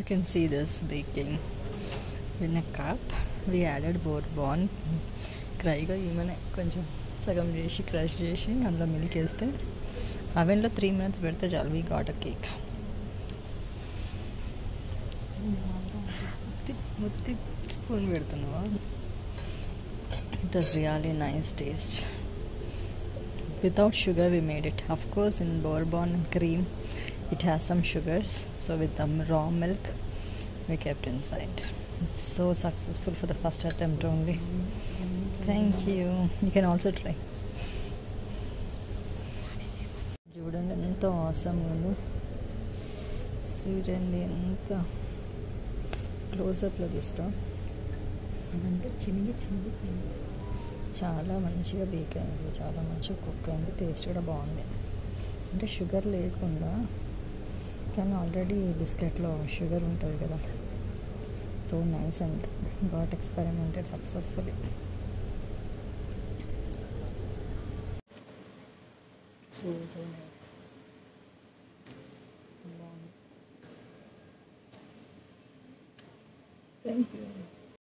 You can see this baking in a cup. We added bourbon. డ్రైగా ఏమైనా కొంచెం సగం చేసి క్రష్ చేసి అందులో మిల్క్ వేస్తే అవెన్లో 3 minutes పెడితే చాలు. We got a cake. ముత్తి స్పూన్ పెడుతున్నావా? It was really nice taste. Without sugar we made it. Of course in bourbon and cream it has some sugars, so with the raw milk we kept inside. It's so successful for the first attempt only. Thank you. You can also try. చూడండి ఎంత awesome ఉందో. చూడండి ఎంత క్లోజప్లో తీస్తా. అదంతా చినిగి చాలా మంచిగా bake అయింది, చాలా మంచిగా కుక్ అయింది. టేస్ట్ కూడా బాగుంది. అంటే షుగర్ లేకుండా, కానీ ఆల్రెడీ బిస్కెట్లో షుగర్ ఉంటుంది కదా. So nice and got experimented successfully. So nice. బాగుంది. Thank you.